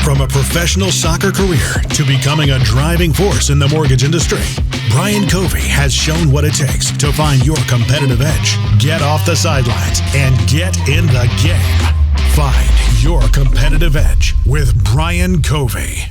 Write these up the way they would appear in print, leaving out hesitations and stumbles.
From a professional soccer career to becoming a driving force in the mortgage industry, Brian Covey has shown what it takes to find your competitive edge. Get off the sidelines and get in the game. Find your competitive edge with Brian Covey.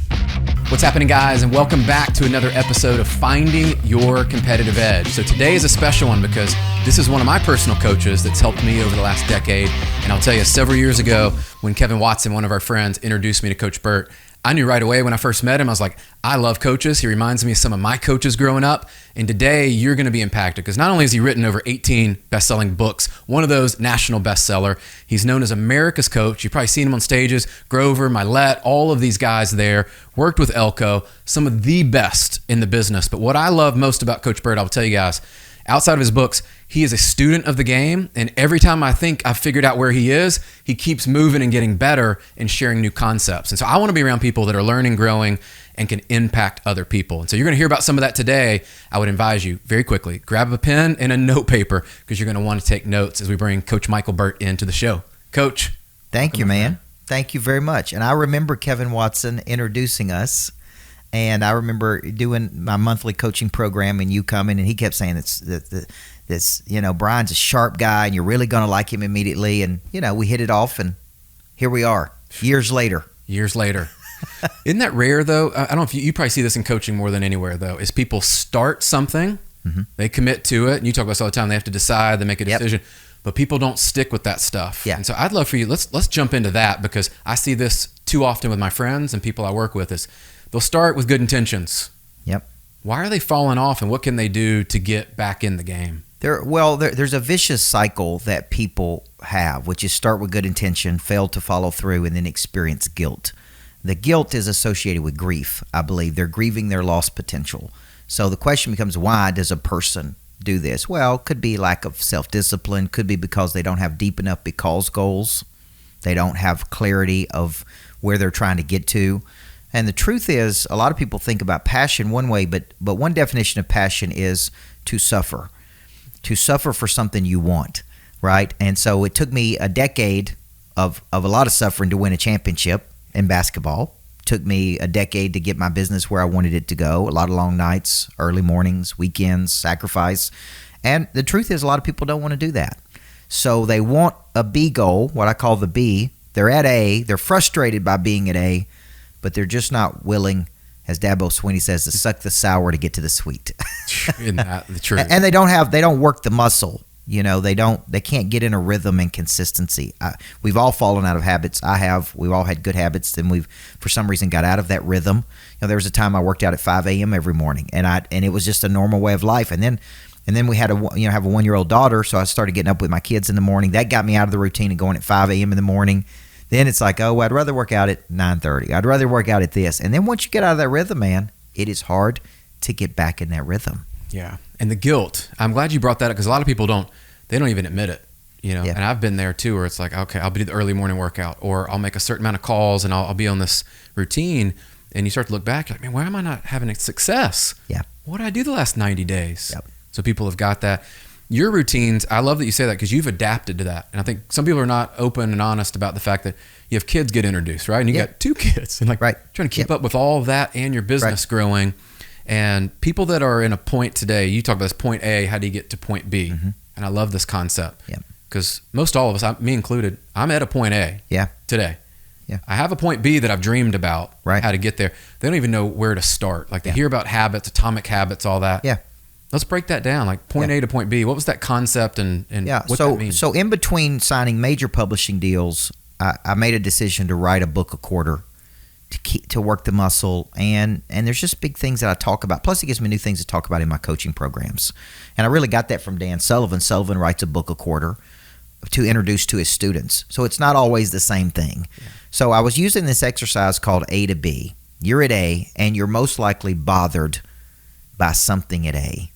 What's happening, guys, and welcome back to another episode of Finding Your Competitive Edge. So today is a special one because this is one of my personal coaches that's helped me over the last decade. And I'll tell you, several years ago, when Kevin Watson, one of our friends, introduced me to Coach Burt, I knew right away when I first met him, I was like, I love coaches. He reminds me of some of my coaches growing up. And today you're going to be impacted because not only has he written over 18 best-selling books, one of those national bestseller, he's known as America's coach. You've probably seen him on stages, Grover, Milet, all of these guys there, worked with Elko, some of the best in the business. But what I love most about Coach Burt, I'll tell you guys, outside of his books, he is a student of the game, and every time I think I've figured out where he is, he keeps moving and getting better and sharing new concepts. And so I want to be around people that are learning, growing, and can impact other people. And so you're going to hear about some of that today. I would advise you very quickly, grab a pen and a note paper because you're going to want to take notes as we bring Coach Michael Burt into the show. Coach. Thank you, man. Thank you very much. And I remember Kevin Watson introducing us. And I remember doing my monthly coaching program and you coming, and he kept saying this, Brian's a sharp guy and you're really going to like him immediately. And, we hit it off and here we are years later. Isn't that rare though? I don't know if you probably see this in coaching more than anywhere though, is people start something, they commit to it. And you talk about this all the time. They have to decide, they make a decision, but people don't stick with that stuff. Yeah. And so I'd love for you, let's jump into that because I see this too often with my friends and people I work with is, they'll start with good intentions. Yep. Why are they falling off, and what can they do to get back in the game? There's a vicious cycle that people have, which is start with good intention, fail to follow through, and then experience guilt. The guilt is associated with grief, I believe. They're grieving their lost potential. So the question becomes, why does a person do this? Well, it could be lack of self-discipline, could be because they don't have deep enough because goals. They don't have clarity of where they're trying to get to. And the truth is, a lot of people think about passion one way, but one definition of passion is to suffer for something you want, right? And so it took me a decade of a lot of suffering to win a championship in basketball. It took me a decade to get my business where I wanted it to go. A lot of long nights, early mornings, weekends, sacrifice. And the truth is, a lot of people don't want to do that. So they want a B goal, what I call the B. They're at A. They're frustrated by being at A. But they're just not willing, as Dabo Swinney says, to suck the sour to get to the sweet. Isn't that the truth? And they don't work the muscle. They can't get in a rhythm and consistency. We've all fallen out of habits. We've all had good habits, then we've for some reason got out of that rhythm. There was a time I worked out at 5 a.m. every morning, and it was just a normal way of life. And then we had have a 1-year-old daughter, so I started getting up with my kids in the morning. That got me out of the routine of going at 5 a.m. in the morning. Then it's like, I'd rather work out at 9:30. I'd rather work out at this. And then once you get out of that rhythm, man, it is hard to get back in that rhythm. Yeah. And the guilt. I'm glad you brought that up because a lot of people don't even admit it, Yeah. And I've been there too where it's like, okay, I'll do the early morning workout or I'll make a certain amount of calls and I'll be on this routine. And you start to look back, you're like, man, why am I not having success? Yeah. What did I do the last 90 days? Yep. So people have got that. Your routines, I love that you say that because you've adapted to that. And I think some people are not open and honest about the fact that you have kids get introduced, right? And you got 2 kids and trying to keep up with all of that and your business growing. And people that are in a point today, you talk about this point A, how do you get to point B? Mm-hmm. And I love this concept because most all of us, me included, I'm at a point A today. Yeah. I have a point B that I've dreamed about how to get there. They don't even know where to start. Like they hear about habits, atomic habits, all that. Yeah. Let's break that down, like point A to point B. What was that concept and what that means? So in between signing major publishing deals, I made a decision to write a book a quarter to work the muscle. And there's just big things that I talk about. Plus, it gives me new things to talk about in my coaching programs. And I really got that from Dan Sullivan. Sullivan writes a book a quarter to introduce to his students. So it's not always the same thing. Yeah. So I was using this exercise called A to B. You're at A, and you're most likely bothered by something at A.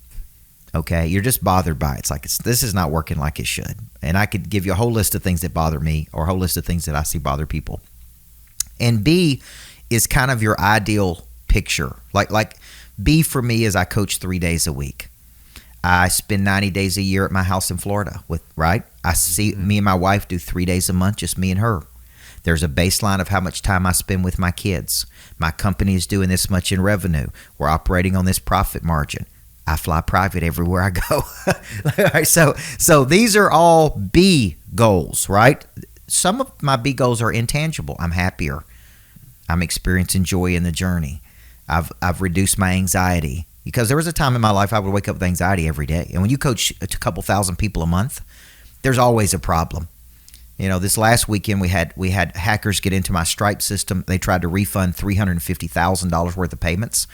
Okay, you're just bothered by it. It's like this is not working like it should. And I could give you a whole list of things that bother me or a whole list of things that I see bother people. And B is kind of your ideal picture. Like B for me is I coach 3 days a week. I spend 90 days a year at my house in Florida I see me and my wife do 3 days a month, just me and her. There's a baseline of how much time I spend with my kids. My company is doing this much in revenue. We're operating on this profit margin. I fly private everywhere I go. All right, so these are all B goals, right? Some of my B goals are intangible. I'm happier. I'm experiencing joy in the journey. I've reduced my anxiety, because there was a time in my life I would wake up with anxiety every day. And when you coach a couple thousand people a month, there's always a problem. This last weekend we had hackers get into my Stripe system. They tried to refund $350,000 worth of payments,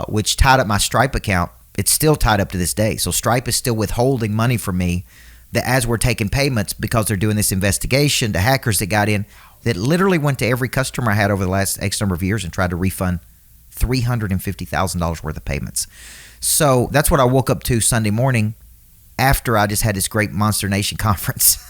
which tied up my Stripe account. It's still tied up to this day. So Stripe is still withholding money from me that as we're taking payments, because they're doing this investigation, the hackers that got in that literally went to every customer I had over the last X number of years and tried to refund $350,000 worth of payments. So that's what I woke up to Sunday morning after I just had this great Monster Nation conference.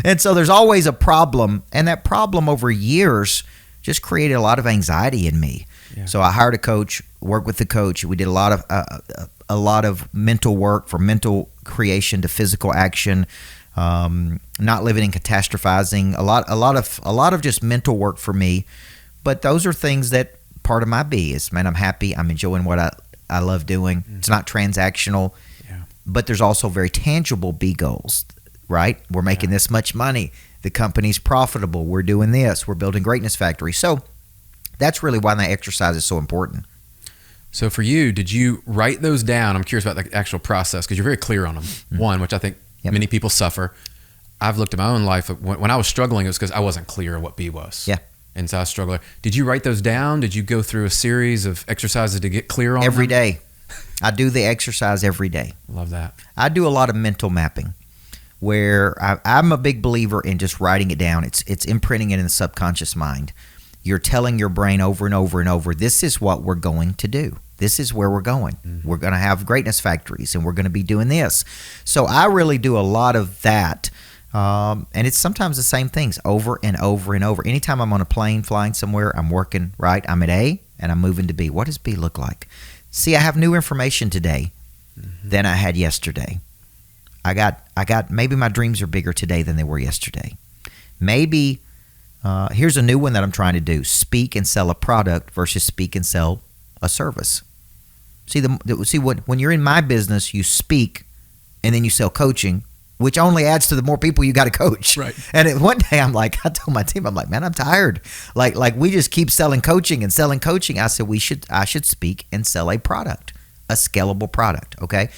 And so there's always a problem, and that problem over years just created a lot of anxiety in me. Yeah. So I hired a coach, worked with the coach. We did a lot of mental work, from mental creation to physical action, not living in catastrophizing, a lot of just mental work for me. But those are things that part of my B is, man, I'm happy. I'm enjoying what I love doing. Mm-hmm. It's not transactional, but there's also very tangible B goals, right? We're making this much money. The company's profitable. We're doing this. We're building Greatness Factory. So that's really why that exercise is so important. So for you, did you write those down? I'm curious about the actual process, because you're very clear on them. Mm-hmm. One, which I think many people suffer. I've looked at my own life. When I was struggling, it was because I wasn't clear on what B was. Yeah. And so I was struggling. Did you write those down? Did you go through a series of exercises to get clear on every them? day? I do the exercise every day. Love that. I do a lot of mental mapping, where I'm a big believer in just writing it down. It's imprinting it in the subconscious mind. You're telling your brain over and over and over, this is what we're going to do. This is where we're going. Mm-hmm. We're going to have Greatness Factories, and we're going to be doing this. So I really do a lot of that. And it's sometimes the same things over and over and over. Anytime I'm on a plane flying somewhere, I'm working, right? I'm at A and I'm moving to B. What does B look like? See, I have new information today than I had yesterday. I got maybe my dreams are bigger today than they were yesterday. Maybe here's a new one that I'm trying to do: speak and sell a product versus speak and sell a service. See, when you're in my business, you speak and then you sell coaching, which only adds to the more people you got to coach. Right. And one day I told my team, I'm like, man, I'm tired. Like we just keep selling coaching and selling coaching. I said I should speak and sell a product, a scalable product. Okay.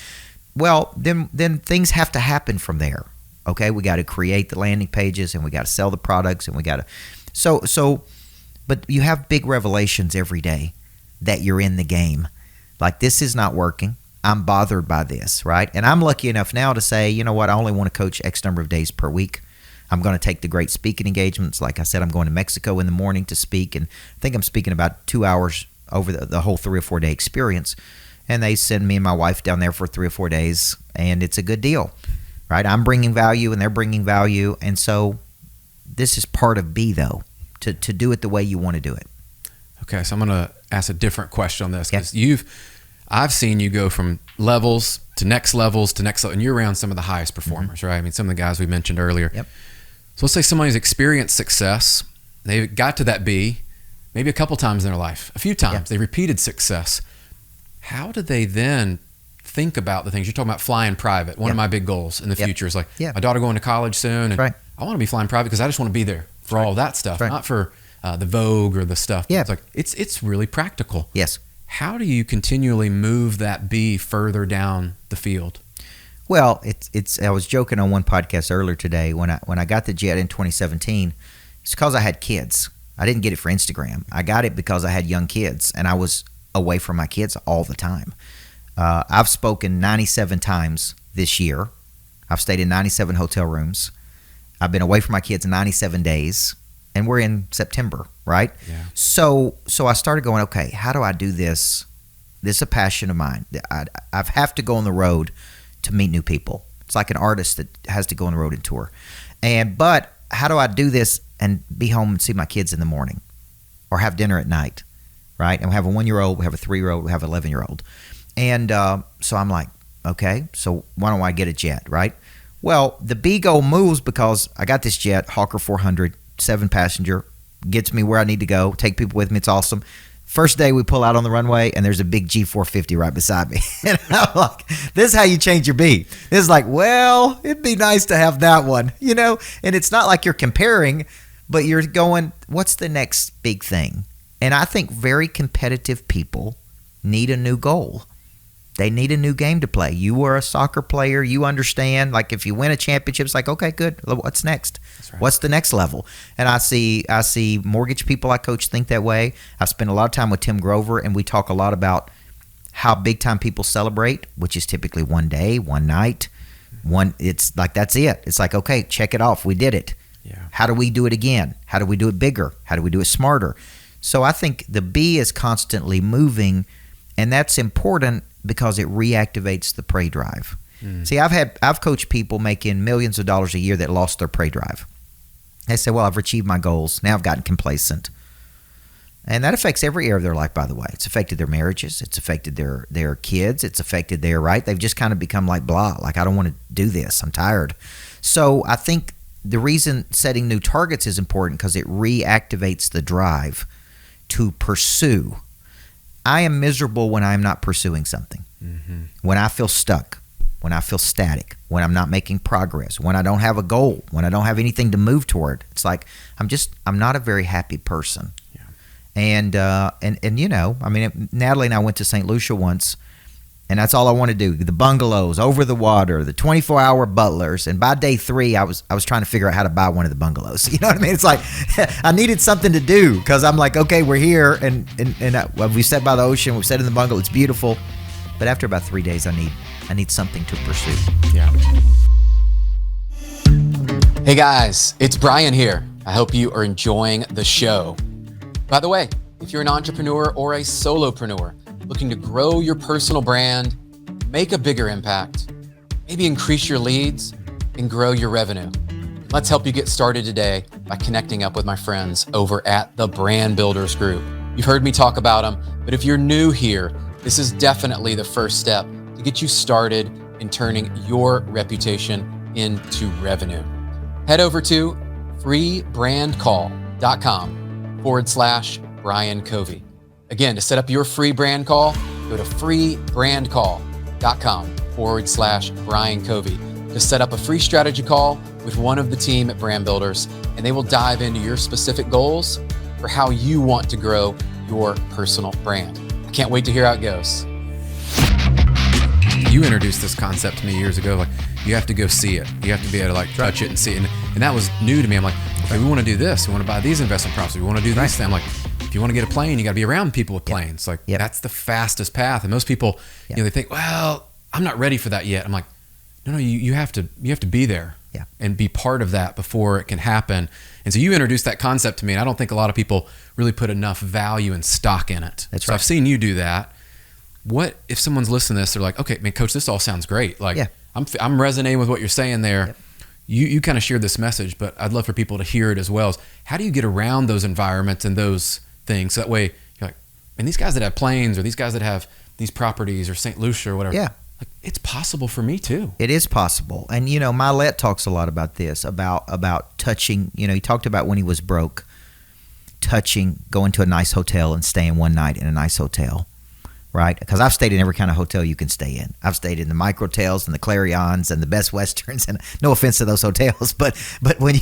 Well, then things have to happen from there. Okay. We got to create the landing pages, and we got to sell the products, and we got to, but you have big revelations every day that you're in the game. Like, this is not working. I'm bothered by this, right? And I'm lucky enough now to say, you know what, I only want to coach X number of days per week. I'm going to take the great speaking engagements. Like I said, I'm going to Mexico in the morning to speak, and I think I'm speaking about 2 hours over the whole 3 or 4 day experience. And they send me and my wife down there for 3 or 4 days, and it's a good deal, right? I'm bringing value, and they're bringing value. And so this is part of B, though, to do it the way you want to do it. Okay, so I'm going to ask a different question on this, because I've seen you go from levels to next levels to next level, and you're around some of the highest performers, right? I mean, some of the guys we mentioned earlier. Yep. So let's say somebody's experienced success. They got to that B maybe a couple times in their life, a few times. Yep. They repeated success. How do they then think about the things? You're talking about flying private. One of my big goals in the future is like, my daughter going to college soon, and I want to be flying private because I just want to be there for all of that stuff, not for the Vogue or the stuff. Yeah. It's like, it's really practical. Yes. How do you continually move that B further down the field? Well, I was joking on one podcast earlier today when I got the jet in 2017. It's because I had kids. I didn't get it for Instagram. I got it because I had young kids, and I was away from my kids all the time. I've spoken 97 times this year. I've stayed in 97 hotel rooms. I've been away from my kids 97 days. And we're in September, right? Yeah. So I started going, okay, how do I do this? This is a passion of mine. I have to go on the road to meet new people. It's like an artist that has to go on the road and tour. But how do I do this and be home and see my kids in the morning, or have dinner at night, right? And we have a 1-year-old, we have a 3-year-old, we have an 11-year-old. And so I'm like, okay, so why don't I get a jet, right? Well, the B goal moves because I got this jet, Hawker 400, 7-passenger, gets me where I need to go, take people with me. It's awesome. First day we pull out on the runway and there's a big G450 right beside me. And I'm like, this is how you change your B. This is like, well, it'd be nice to have that one, you know? And it's not like you're comparing, but you're going, what's the next big thing? And I think very competitive people need a new goal. They need a new game to play. You are a soccer player. You understand, like if you win a championship, it's like, okay, good. What's next? That's right. What's the next level? And I see mortgage people I coach think that way. I've spent a lot of time with Tim Grover, and we talk a lot about how big time people celebrate, which is typically one day, one night. It's like, that's it. It's like, okay, check it off. We did it. Yeah. How do we do it again? How do we do it bigger? How do we do it smarter? So I think the B is constantly moving, and that's important because it reactivates the prey drive. See, I've coached people making millions of dollars a year that lost their prey drive. They say, well, I've achieved my goals. Now I've gotten complacent. And that affects every area of their life, by the way. It's affected their marriages. It's affected their kids. It's affected right? They've just kind of become like blah, like I don't want to do this. I'm tired. So I think the reason setting new targets is important because it reactivates the drive to pursue. I am miserable when I am not pursuing something. Mm-hmm. When I feel stuck, when I feel static, when I'm not making progress, when I don't have a goal, when I don't have anything to move toward. It's like I'm not a very happy person. Yeah. And you know, I mean, Natalie and I went to St. Lucia once, and that's all I want to do. The bungalows over the water, the 24-hour butlers. And by day 3, I was trying to figure out how to buy one of the bungalows. You know what I mean? It's like I needed something to do because I'm like, okay, we're here, and we sat by the ocean, we sat in the bungalow. It's beautiful, but after about 3 days, I need something to pursue. Yeah. Hey guys, it's Brian here. I hope you are enjoying the show. By the way, if you're an entrepreneur or a solopreneur looking to grow your personal brand, make a bigger impact, maybe increase your leads, and grow your revenue, let's help you get started today by connecting up with my friends over at the Brand Builders Group. You've heard me talk about them, but if you're new here, this is definitely the first step to get you started in turning your reputation into revenue. Head over to freebrandcall.com/Brian Covey. Again, to set up your free brand call, go to freebrandcall.com/Brian Covey to set up a free strategy call with one of the team at Brand Builders, and they will dive into your specific goals for how you want to grow your personal brand. I can't wait to hear how it goes. You introduced this concept to me years ago, like you have to go see it. You have to be able to like touch it and see it. And that was new to me. I'm like, okay, we want to do this. We want to buy these investment properties. We want to do this thing. I'm like, if you want to get a plane, you got to be around people with planes. Like that's the fastest path. And most people, you know, they think, well, I'm not ready for that yet. I'm like, no, you have to be there and be part of that before it can happen. And so you introduced that concept to me, and I don't think a lot of people really put enough value and stock in it. That's right. I've seen you do that. What if someone's listening to this? They're like, okay, man, coach, this all sounds great. Like I'm resonating with what you're saying there. Yep. You kind of shared this message, but I'd love for people to hear it as well. How do you get around those environments and those things? So that way you're like, and these guys that have planes or these guys that have these properties or St. Lucia or whatever. Yeah. Like, it's possible for me too. It is possible. And, you know, Milet talks a lot about this, about touching, you know, he talked about when he was broke, going to a nice hotel and staying one night in a nice hotel, right? Because I've stayed in every kind of hotel you can stay in. I've stayed in the Microtels and the Clarions and the Best Westerns, and no offense to those hotels, but when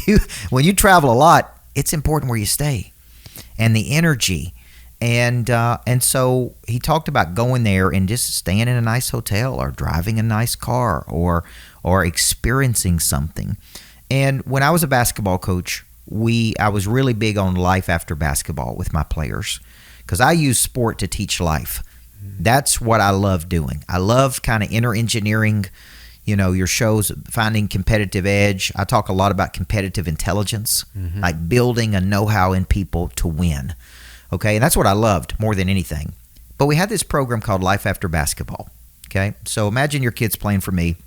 you travel a lot, it's important where you stay and the energy. And so he talked about going there and just staying in a nice hotel or driving a nice car or experiencing something. And when I was a basketball coach, I was really big on life after basketball with my players because I use sport to teach life. That's what I love doing. I love kind of inner engineering, you know, your shows, finding competitive edge. I talk a lot about competitive intelligence, like building a know-how in people to win. Okay, and that's what I loved more than anything. But we had this program called Life After Basketball. Okay, so imagine your kids playing for me,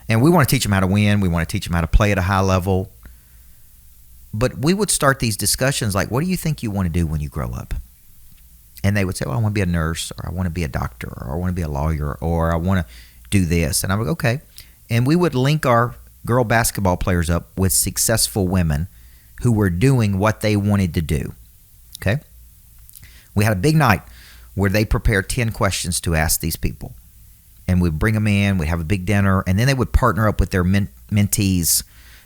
and we want to teach them how to win. We want to teach them how to play at a high level. But we would start these discussions like, what do you think you want to do when you grow up? And they would say, well, I want to be a nurse, or I want to be a doctor, or I want to be a lawyer, or I want to do this. And I would go, okay. And we would link our girl basketball players up with successful women who were doing what they wanted to do. Okay? We had a big night where they prepared 10 questions to ask these people. And we'd bring them in, we'd have a big dinner, and then they would partner up with their mentees,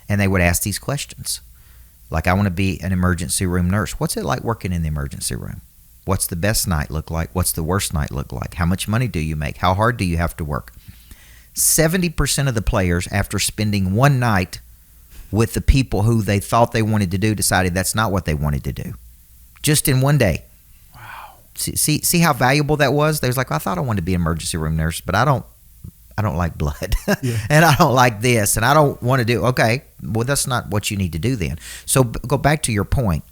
and they would ask these questions. Like, I want to be an emergency room nurse. What's it like working in the emergency room? What's the best night look like? What's the worst night look like? How much money do you make? How hard do you have to work? 70% of the players, after spending one night with the people who they thought they wanted to do, decided that's not what they wanted to do. Just in one day. Wow. See how valuable that was? They was like, I thought I wanted to be an emergency room nurse, but I don't like blood. Yeah. And I don't like this, and I don't want to do. Okay, well, that's not what you need to do then. So go back to your point.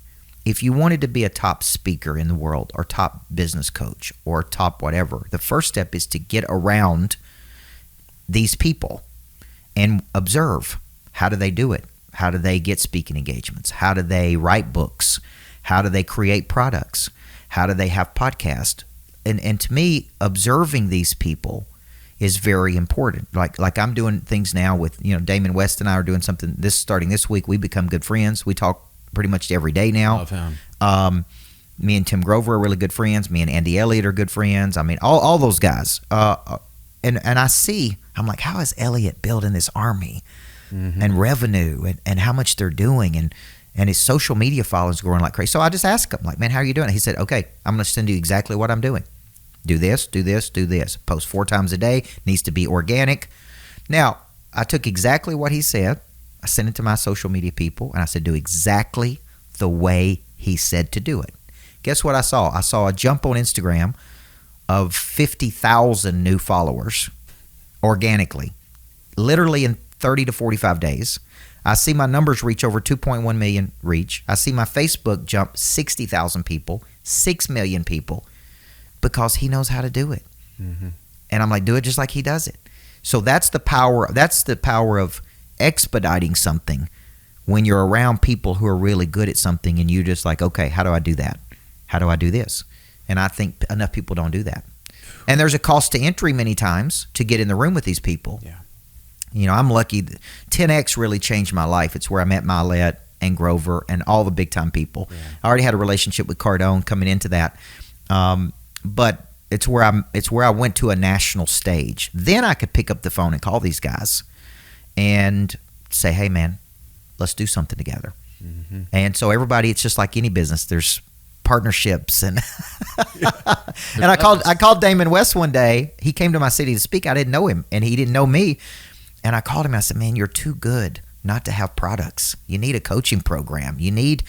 If you wanted to be a top speaker in the world, or top business coach, or top whatever, the first step is to get around these people and observe. How do they do it? How do they get speaking engagements? How do they write books? How do they create products? How do they have podcasts? And to me, observing these people is very important. Like I'm doing things now with, Damon West and I are doing something starting this week. We become good friends. We talk pretty much every day now. Love him. Me and Tim Grover are really good friends. Me and Andy Elliott are good friends. I mean, all those guys. And I see, I'm like, how is Elliott building this army and revenue and how much they're doing and his social media following is growing like crazy. So I just asked him, like, man, how are you doing? He said, okay, I'm going to send you exactly what I'm doing. Do this, do this, do this. Post 4 times a day. Needs to be organic. Now, I took exactly what he said. I sent it to my social media people, and I said, do exactly the way he said to do it. Guess what I saw? I saw a jump on Instagram of 50,000 new followers organically, literally in 30 to 45 days. I see my numbers reach over 2.1 million reach. I see my Facebook jump 60,000 people, 6 million people, because he knows how to do it. And I'm like, do it just like he does it. So that's the power of expediting something when you're around people who are really good at something and you just like, okay, how do I do that? How do I do this? And I think enough people don't do that. And there's a cost to entry many times to get in the room with these people. Yeah. I'm lucky. 10X really changed my life. It's where I met Milet and Grover and all the big time people. Yeah. I already had a relationship with Cardone coming into that. But it's where I went to a national stage. Then I could pick up the phone and call these guys and say, hey man, let's do something together. And so everybody, it's just like any business. There's partnerships and and I called Damon West one day. He came to my city to speak. I didn't know him and he didn't know me. And I called him. I said, man, you're too good not to have products. You need a coaching program. You need,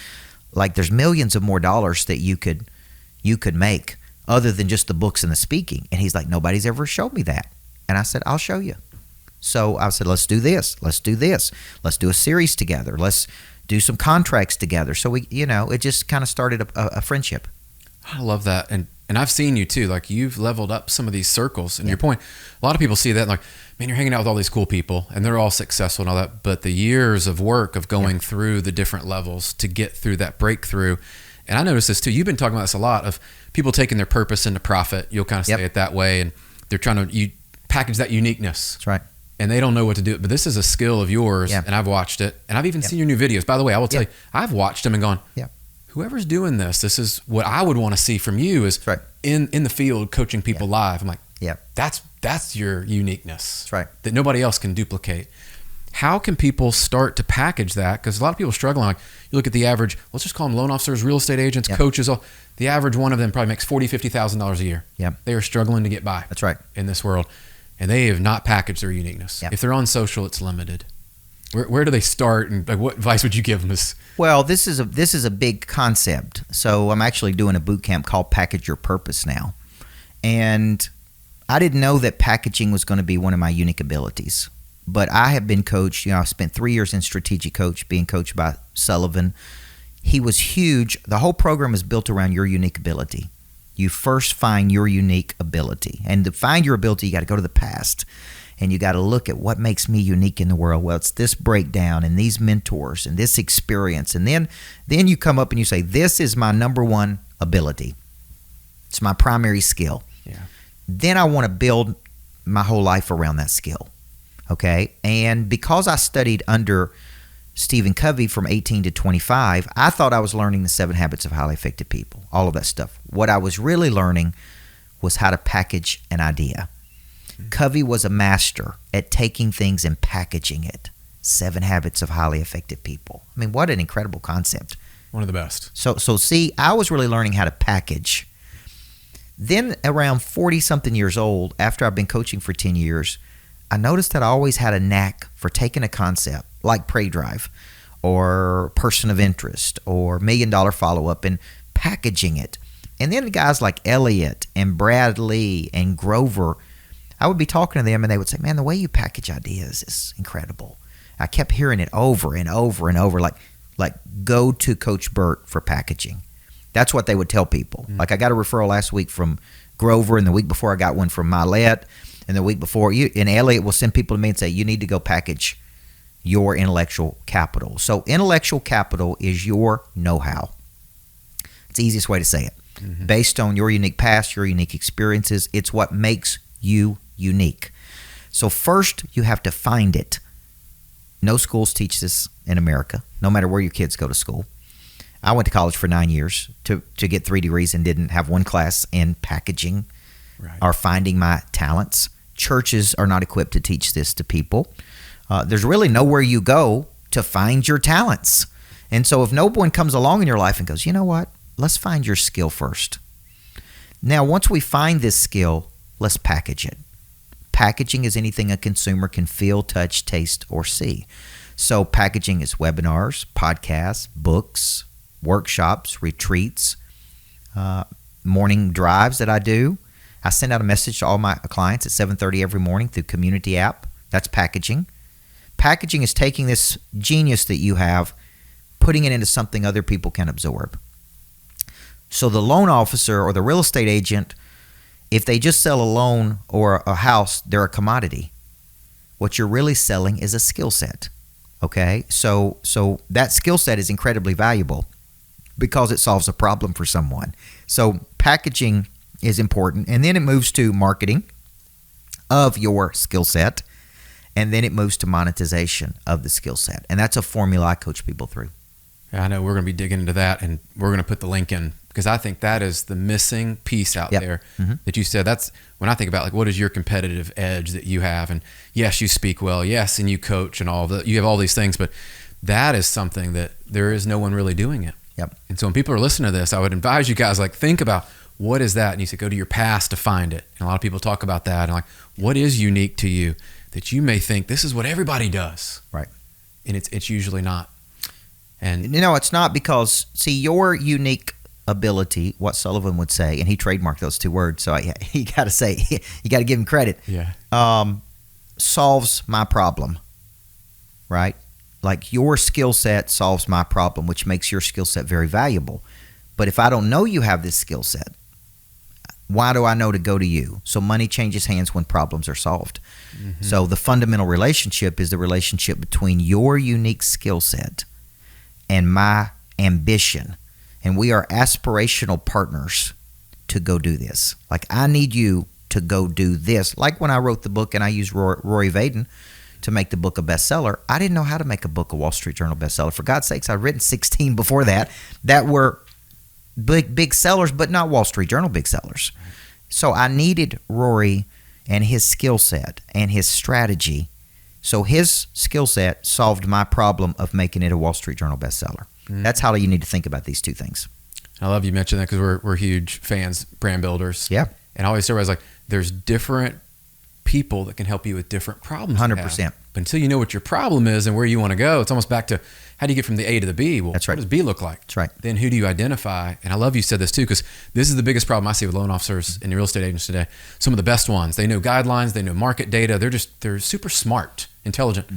there's millions of more dollars that you could make other than just the books and the speaking. And he's like, nobody's ever showed me that. And I said, I'll show you. So I said, let's do this. Let's do this. Let's do a series together. Let's do some contracts together. So we, it just kind of started a friendship. I love that. And I've seen you too. Like, you've leveled up some of these circles. And your point, a lot of people see that like, man, you're hanging out with all these cool people and they're all successful and all that. But the years of work of going through the different levels to get through that breakthrough. And I noticed this too. You've been talking about this a lot, of people taking their purpose into profit. You'll kind of say it that way. And they're trying to package that uniqueness. That's right. And they don't know what to do. But this is a skill of yours. And I've watched it. And I've even seen your new videos. By the way, I will tell you, I've watched them and gone, whoever's doing this is what I would want to see from you, is in the field coaching people live. I'm like, that's your uniqueness. That's right. That nobody else can duplicate. How can people start to package that? Because a lot of people are struggling. Like, you look at the average, let's just call them loan officers, real estate agents, coaches. The average one of them probably makes $40,000, $50,000 a year. They are struggling to get by. That's right. In this world. And they have not packaged their uniqueness. If they're on social, it's limited. Where do they start, and what advice would you give them? Well, this is a big concept. So I'm actually doing a boot camp called Package Your Purpose now. And I didn't know that packaging was going to be one of my unique abilities. But I have been coached, I spent 3 years in strategic coach, being coached by Sullivan. He was huge. The whole program is built around your unique ability. You first find your unique ability. And to find your ability, you got to go to the past. And you got to look at what makes me unique in the world. Well, it's this breakdown and these mentors and this experience. And then you come up and you say, this is my number one ability. It's my primary skill. Then I want to build my whole life around that skill. Okay? And because I studied under Stephen Covey from 18 to 25, I thought I was learning the 7 habits of highly effective people, all of that stuff. What I was really learning was how to package an idea. Covey was a master at taking things and packaging it. 7 habits of highly effective people. I mean, what an incredible concept. One of the best. So see, I was really learning how to package. Then around 40-something years old, after I've been coaching for 10 years, I noticed that I always had a knack for taking a concept like Pray Drive or Person of Interest or $1 Million Follow-Up and packaging it. And then guys like Elliott and Brad Lee and Grover, I would be talking to them and they would say, man, the way you package ideas is incredible. I kept hearing it over and over and over, like go to Coach Burt for packaging. That's what they would tell people. Like I got a referral last week from Grover, and the week before I got one from Micheal, and the week before, and Elliott will send people to me and say, you need to go package your intellectual capital. So intellectual capital is your know-how. It's the easiest way to say it. Based on your unique past, your unique experiences, it's what makes you unique. So first, you have to find it. No schools teach this in America, no matter where your kids go to school. I went to college for 9 years to get 3 degrees and didn't have one class in packaging or finding my talents. Churches are not equipped to teach this to people. There's really nowhere you go to find your talents. And so if no one comes along in your life and goes, you know what, let's find your skill first. Now, once we find this skill, let's package it. Packaging is anything a consumer can feel, touch, taste, or see. So packaging is webinars, podcasts, books, workshops, retreats, morning drives that I do. I send out a message to all my clients at 7:30 every morning through Community app. That's packaging. Packaging is taking this genius that you have, putting it into something other people can absorb. So the loan officer or the real estate agent, if they just sell a loan or a house, they're a commodity. What you're really selling is a skill set. Okay? So that skill set is incredibly valuable because it solves a problem for someone. So packaging is important. And then it moves to marketing of your skill set. And then it moves to monetization of the skill set. And that's a formula I coach people through. Yeah, I know we're going to be digging into that, and we're going to put the link in because I think that is the missing piece out there that you said. That's when I think about, like, what is your competitive edge that you have? And yes, you speak well. Yes, and you coach and all of you have all these things, but that is something that there is no one really doing it. Yep. And so when people are listening to this, I would advise you guys, like, think about what is that? And you said, go to your past to find it. And a lot of people talk about that. And like, what is unique to you that you may think this is what everybody does? Right. And it's usually not. And it's not, because see, your unique ability, what Sullivan would say, and he trademarked those 2 words, so you got to say, you got to give him credit. Yeah. Solves my problem, right? Like your skill set solves my problem, which makes your skill set very valuable. But if I don't know you have this skill set, why do I know to go to you? So money changes hands when problems are solved. So the fundamental relationship is the relationship between your unique skill set and my ambition. And we are aspirational partners to go do this. Like, I need you to go do this. Like when I wrote the book and I used Rory Vaden to make the book a bestseller, I didn't know how to make a book a Wall Street Journal bestseller. For God's sakes, I'd written 16 before that were big sellers, but not Wall Street Journal big sellers. So I needed Rory and his skill set and his strategy. So his skill set solved my problem of making it a Wall Street Journal bestseller. That's how you need to think about these 2 things. I love you mentioned that because we're huge fans, brand builders. Yeah. And I always say, like, there's different people that can help you with different problems. 100%. But until you know what your problem is and where you want to go, it's almost back to how do you get from the A to the B? Well, that's right. What does B look like? That's right. Then who do you identify? And I love you said this too, because this is the biggest problem I see with loan officers and real estate agents today. Some of the best ones, they know guidelines, they know market data. They're super smart, intelligent.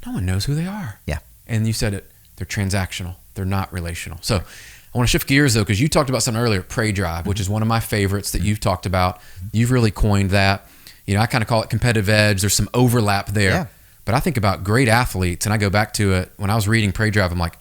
No one knows who they are. Yeah. And you said it, they're transactional. They're not relational. So I want to shift gears though, because you talked about something earlier, Pray Drive, which is one of my favorites that you've talked about. You've really coined that. I kind of call it competitive edge. There's some overlap there. Yeah. But I think about great athletes, and I go back to it. When I was reading Pray Drive, I'm like,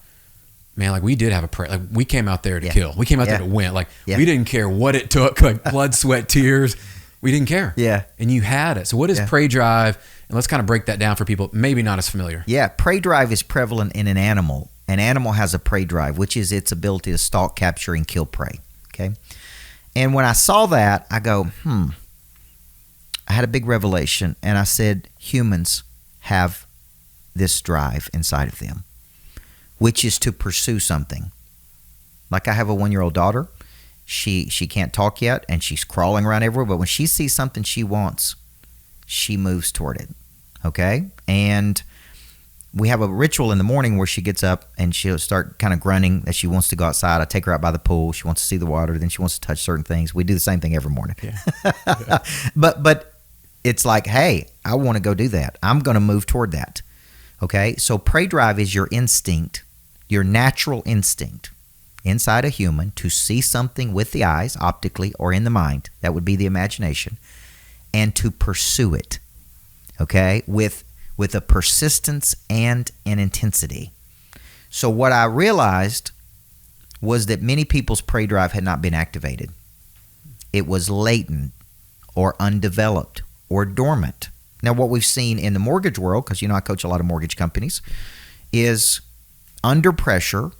man, like we did have a prayer. Like we came out there to kill. We came out there to win. Like we didn't care what it took, like blood, sweat, tears. We didn't care. Yeah. And you had it. So what is prey drive? And let's kind of break that down for people maybe not as familiar. Yeah, prey drive is prevalent in an animal. An animal has a prey drive, which is its ability to stalk, capture, and kill prey. Okay? And when I saw that, I go, I had a big revelation, and I said, humans have this drive inside of them, which is to pursue something. Like I have a 1-year-old daughter. She can't talk yet, and she's crawling around everywhere, but when she sees something she wants, she moves toward it. Okay? And we have a ritual in the morning where she gets up and she'll start kind of grunting that she wants to go outside. I take her out by the pool. She wants to see the water. Then she wants to touch certain things. We do the same thing every morning. Yeah. But it's like, hey, I want to go do that. I'm going to move toward that. Okay? So prey drive is your instinct, your natural instinct inside a human to see something with the eyes, optically, or in the mind. That would be the imagination. And to pursue it. Okay? With a persistence and an intensity. So what I realized was that many people's prey drive had not been activated. It was latent or undeveloped or dormant. Now what we've seen in the mortgage world, because I coach a lot of mortgage companies, is under pressure,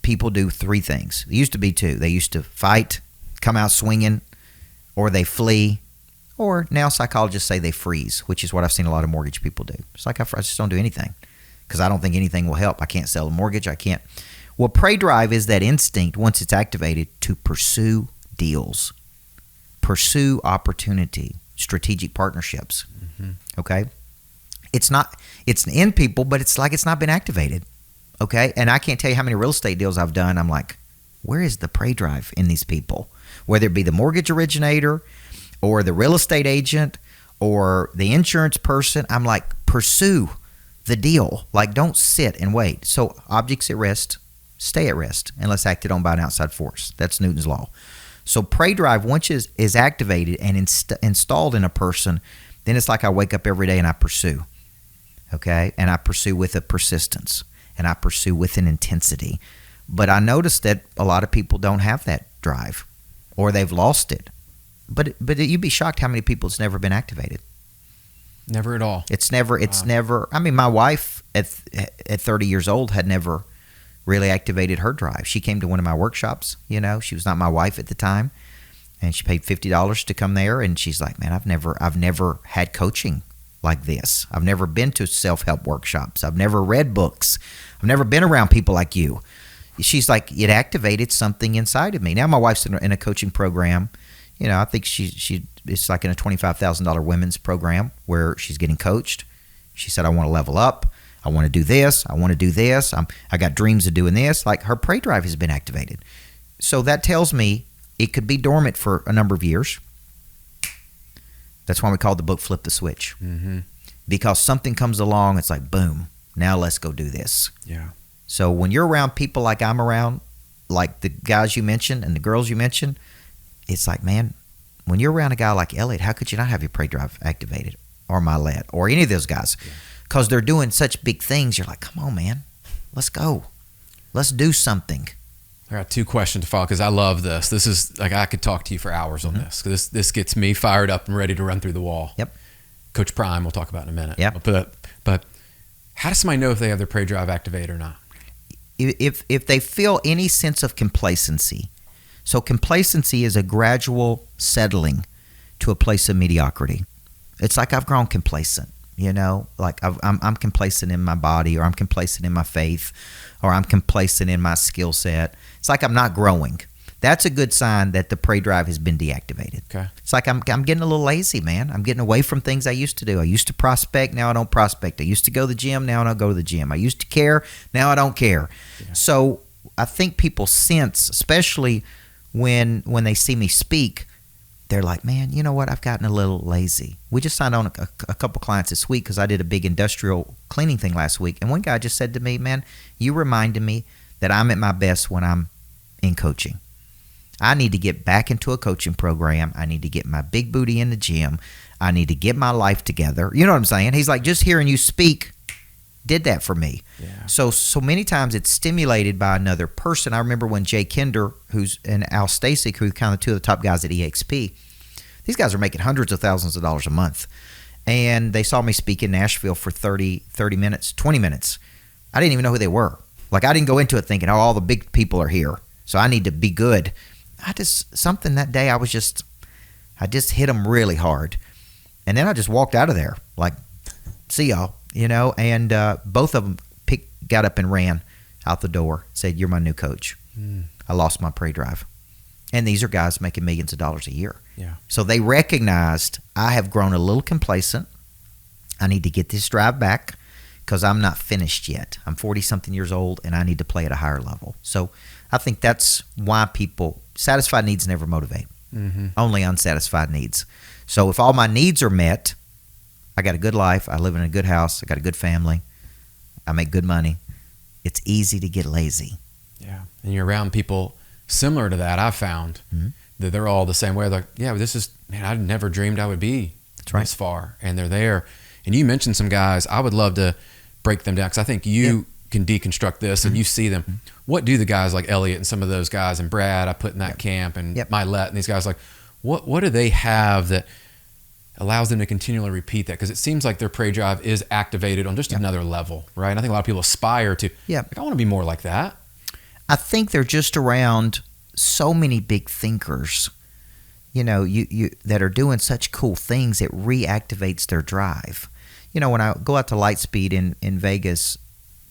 people do 3 things. It used to be 2. They used to fight, come out swinging, or they flee, or now psychologists say they freeze, which is what I've seen a lot of mortgage people do. It's like I just don't do anything because I don't think anything will help. I can't sell a mortgage. I can't. Well, prey drive is that instinct, once it's activated, to pursue deals, pursue opportunity, strategic partnerships. Okay? It's in people, but it's like it's not been activated. Okay? And I can't tell you how many real estate deals I've done. I'm like, where is the prey drive in these people? Whether it be the mortgage originator or the real estate agent or the insurance person, I'm like, pursue the deal. Like, don't sit and wait. So objects at rest, stay at rest unless acted on by an outside force. That's Newton's law. So prey drive, once is activated and installed in a person, then it's like I wake up every day and I pursue. Okay? And I pursue with a persistence. And I pursue with an intensity. But I noticed that a lot of people don't have that drive or they've lost it. But you'd be shocked how many people it's never been activated. Never at all. It's never. I mean, my wife at 30 years old had never really activated her drive. She came to one of my workshops. She was not my wife at the time, and she paid $50 to come there. And she's like, "Man, I've never had coaching like this. I've never been to self-help workshops. I've never read books. I've never been around people like you." She's like, it activated something inside of me. Now my wife's in a coaching program. I think it's like in a $25,000 women's program where she's getting coached. She said, I want to level up. I want to do this. I want to do this. I got dreams of doing this. Like her prey drive has been activated. So that tells me it could be dormant for a number of years. That's why we call the book Flip the Switch. Mm-hmm. Because something comes along, it's like, boom, now let's go do this. Yeah. So when you're around people like I'm around, like the guys you mentioned and the girls you mentioned, it's like, man, when you're around a guy like Elliot, how could you not have your prey drive activated, or Milet, or any of those guys? Because they're doing such big things. You're like, come on, man, let's go. Let's do something. I got 2 questions to follow because I love this. This is like I could talk to you for hours on this. This gets me fired up and ready to run through the wall. Yep. Coach Prime, we'll talk about in a minute. Yep. But how does somebody know if they have their prey drive activated or not? If they feel any sense of complacency. So complacency is a gradual settling to a place of mediocrity. It's like I've grown complacent, like I'm complacent in my body, or I'm complacent in my faith, or I'm complacent in my skill set. It's like I'm not growing. That's a good sign that the prey drive has been deactivated. Okay. It's like I'm getting a little lazy, man. I'm getting away from things I used to do. I used to prospect, now I don't prospect. I used to go to the gym, now I don't go to the gym. I used to care, now I don't care. Yeah. So I think people sense, especially when they see me speak, they're like, man, you know what? I've gotten a little lazy. We just signed on a couple clients this week because I did a big industrial cleaning thing last week. And one guy just said to me, man, you reminded me that I'm at my best when I'm in coaching. I need to get back into a coaching program. I need to get my big booty in the gym. I need to get my life together. You know what I'm saying? He's like, just hearing you speak did that for me. Yeah. So many times it's stimulated by another person. I remember when Jay Kinder, who's and Al Stasic, who kind of 2 of the top guys at EXP, These guys are making hundreds of thousands of dollars a month. And they saw me speak in Nashville for 30 minutes, 20 minutes. I didn't even know who they were. Like, I didn't go into it thinking, oh, all the big people are here, so I need to be good. Something that day, I just hit them really hard. And then I just walked out of there, like, see y'all, and both of them got up and ran out the door, said, you're my new coach. I lost my prey drive. And these are guys making millions of dollars a year. Yeah. So they recognized I have grown a little complacent. I need to get this drive back because I'm not finished yet. I'm 40-something years old, and I need to play at a higher level. So I think that's why satisfied needs never motivate. Only unsatisfied needs. So if all my needs are met, I got a good life, I live in a good house, I got a good family, I make good money, it's easy to get lazy. Yeah. And you're around people similar to that, I've found, that they're all the same way. They're like, yeah, I never dreamed I would be this far. And they're there. And you mentioned some guys, I would love to break them down because I think you can deconstruct this and you see them. What do the guys like Elliot and some of those guys and Brad I put in that camp and Milet and these guys, like, what do they have that allows them to continually repeat that? Because it seems like their prey drive is activated on just another level, right? And I think a lot of people aspire to, like, I want to be more like that. I think they're just around so many big thinkers, you that are doing such cool things. It reactivates their drive. When I go out to Lightspeed in Vegas,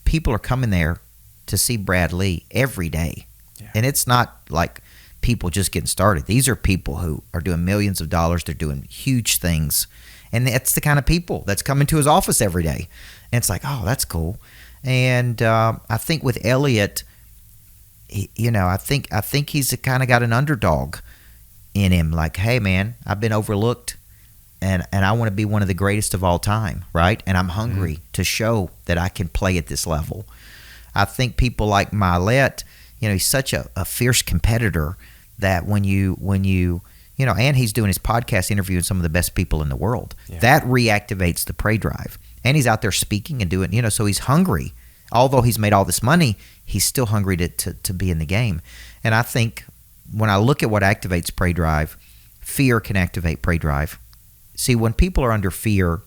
people are coming there to see Brad Lee every day. Yeah. And it's not like people just getting started. These are people who are doing millions of dollars. They're doing huge things. And that's the kind of people that's coming to his office every day. And it's like, oh, that's cool. And I think with Elliot, I think he's kind of got an underdog in him. Like, hey, man, I've been overlooked, and I want to be one of the greatest of all time, right? And I'm hungry to show that I can play at this level. I think people like Milet, he's such a fierce competitor that when you and he's doing his podcast interviewing some of the best people in the world. Yeah. That reactivates the prey drive. And he's out there speaking and doing, so he's hungry. Although he's made all this money, he's still hungry to be in the game. And I think when I look at what activates prey drive, fear can activate prey drive. See, when people are under fear,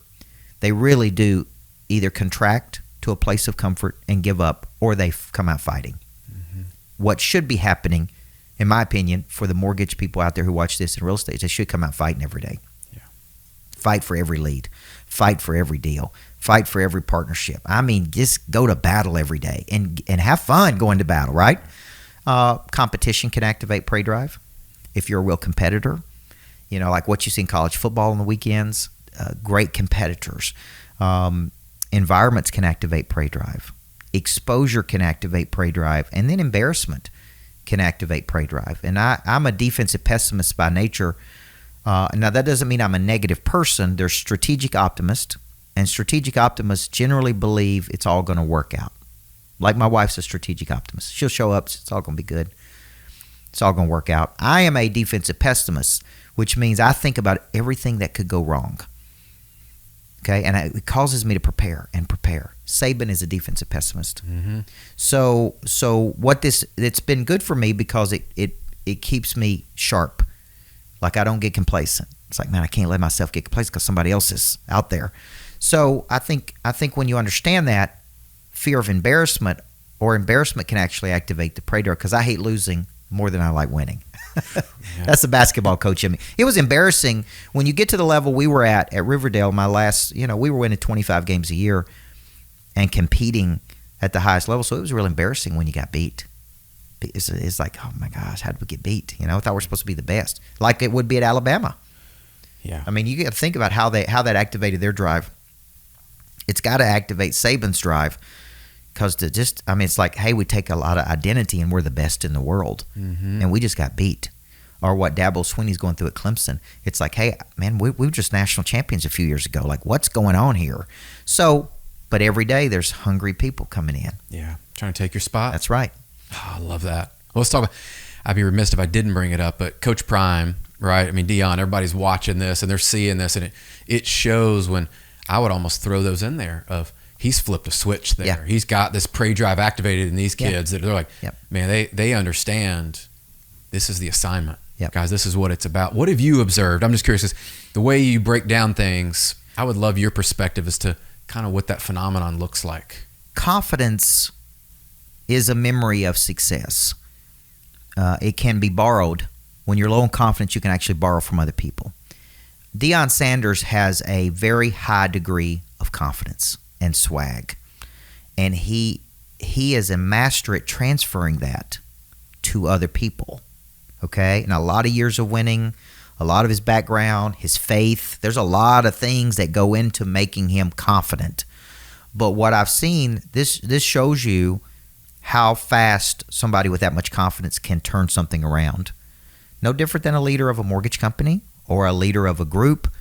they really do either contract to a place of comfort and give up, or they come out fighting. What should be happening, in my opinion, for the mortgage people out there who watch this in real estate, they should come out fighting every day. Yeah. Fight for every lead. Fight for every deal. Fight for every partnership. I mean, just go to battle every day and have fun going to battle, right? Competition can activate prey drive. If you're a real competitor, like what you see in college football on the weekends, great competitors. Environments can activate prey drive. Exposure can activate prey drive. And then embarrassment can activate prey drive. And I'm a defensive pessimist by nature. Now, that doesn't mean I'm a negative person. There's strategic optimists. And strategic optimists generally believe it's all going to work out. Like my wife's a strategic optimist. She'll show up. It's all going to be good. It's all going to work out. I am a defensive pessimist, which means I think about everything that could go wrong. Okay? And it causes me to prepare and prepare. Saban is a defensive pessimist. So it's been good for me because it keeps me sharp. Like, I don't get complacent. It's like, man, I can't let myself get complacent because somebody else is out there. So I think when you understand that, fear of embarrassment can actually activate the prey drive, because I hate losing more than I like winning. That's the basketball coach in me. It was embarrassing when you get to the level we were at Riverdale. My last, we were winning 25 games a year and competing at the highest level. So it was real embarrassing when you got beat. It's like, oh my gosh, how did we get beat? I thought we were supposed to be the best, like it would be at Alabama. Yeah. I mean, you got to think about how that activated their drive. It's got to activate Saban's drive, because it's like, hey, we take a lot of identity and we're the best in the world, and we just got beat. Or what Dabo Swinney's going through at Clemson. It's like, hey, man, we were just national champions a few years ago. Like, what's going on here? So, but every day there's hungry people coming in. Yeah, trying to take your spot. That's right. Oh, I love that. Well, let's talk about, I'd be remiss if I didn't bring it up, but Coach Prime, right? I mean, Dion, everybody's watching this and they're seeing this, and it shows when I would almost throw those in there of he's flipped a switch there. Yeah. He's got this prey drive activated in these kids that they're like, man, they understand this is the assignment. Yep. Guys, this is what it's about. What have you observed? I'm just curious, 'cause the way you break down things, I would love your perspective as to kind of what that phenomenon looks like. Confidence is a memory of success. It can be borrowed. When you're low in confidence, you can actually borrow from other people. Deion Sanders has a very high degree of confidence and swag. And he is a master at transferring that to other people. Okay? And a lot of years of winning, a lot of his background, his faith, there's a lot of things that go into making him confident. But what I've seen, this shows you how fast somebody with that much confidence can turn something around. No different than a leader of a mortgage company or a leader of a group.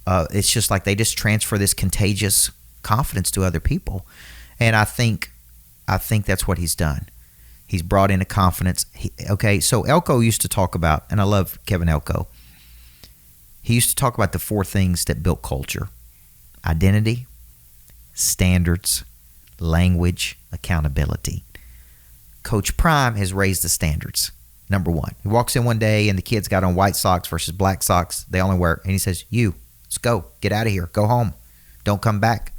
It's just like they just transfer this contagious confidence to other people. And I think that's what he's done. He's brought in a confidence. So Elko used to talk about, and I love Kevin Elko, he used to talk about the 4 things that built culture: identity, standards, language, accountability. Coach Prime has raised the standards. Number 1, he walks in one day and the kids got on white socks versus black socks. They only wear, and he says, let's go. Get out of here. Go home. Don't come back.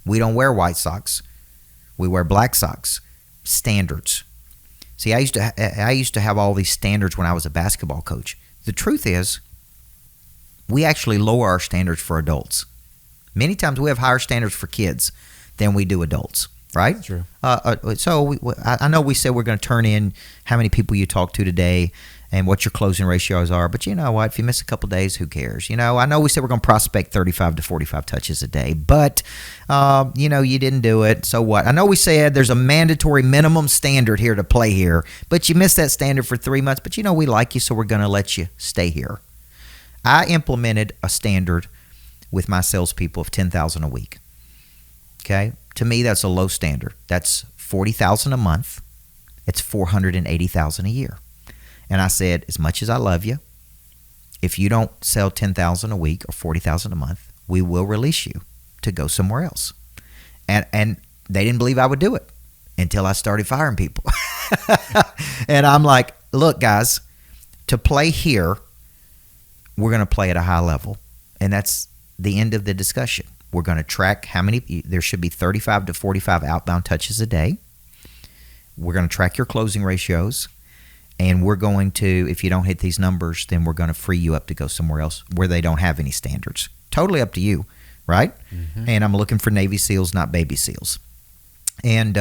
We don't wear white socks. We wear black socks. Standards. See, I used to have all these standards when I was a basketball coach. The truth is, we actually lower our standards for adults. Many times we have higher standards for kids than we do adults, right? That's true. So I know we said we're going to turn in how many people you talk to today and what your closing ratios are, but you know what? If you miss a couple days, who cares? I know we said we're going to prospect 35 to 45 touches a day, but you didn't do it. So what? I know we said there's a mandatory minimum standard here to play here, but you missed that standard for 3 months. But we like you, so we're going to let you stay here. I implemented a standard with my salespeople of $10,000 a week. Okay, to me that's a low standard. That's $40,000 a month. It's $480,000 a year. And I said, as much as I love you, if you don't sell $10,000 a week or $40,000 a month, we will release you to go somewhere else. And they didn't believe I would do it until I started firing people. And I'm like, look, guys, to play here, we're going to play at a high level. And that's the end of the discussion. We're going to track how many, there should be 35 to 45 outbound touches a day. We're going to track your closing ratios. And we're going to, if you don't hit these numbers, then we're going to free you up to go somewhere else where they don't have any standards. Totally up to you, right? Mm-hmm. And I'm looking for Navy SEALs, not baby SEALs. And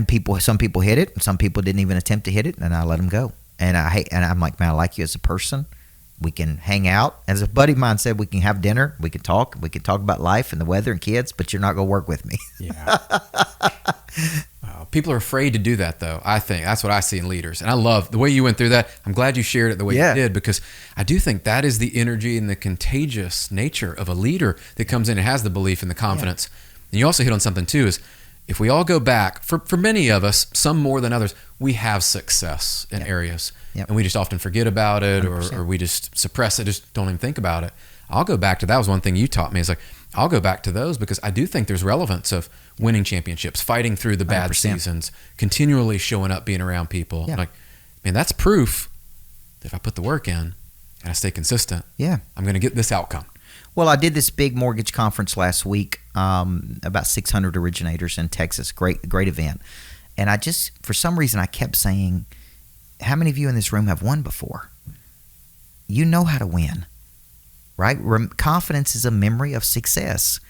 people, some people hit it, and some people didn't even attempt to hit it, and I let them go. And I'm like, man, I like you as a person. We can hang out. As a buddy of mine said, we can have dinner. We can talk. We can talk about life and the weather and kids, but you're not going to work with me. Yeah. People are afraid to do that, though. I think that's what I see in leaders. And I love the way you went through that. I'm glad you shared it the way you did, because I do think that is the energy and the contagious nature of a leader that comes in and has the belief and the confidence. Yeah. And you also hit on something, too, is if we all go back, for many of us, some more than others, we have success in areas. Yep. And we just often forget about it, or we just suppress it, just don't even think about it. I'll go back to, that was one thing you taught me, is like, I'll go back to those because I do think there's relevance of winning championships, fighting through the bad 100%. Seasons, continually showing up, being around people. Yeah. Like, man, that's proof that if I put the work in and I stay consistent, I'm going to get this outcome. Well, I did this big mortgage conference last week, about 600 originators in Texas. Great event. And I just, for some reason, I kept saying, how many of you in this room have won before? You know how to win, right? Confidence is a memory of success.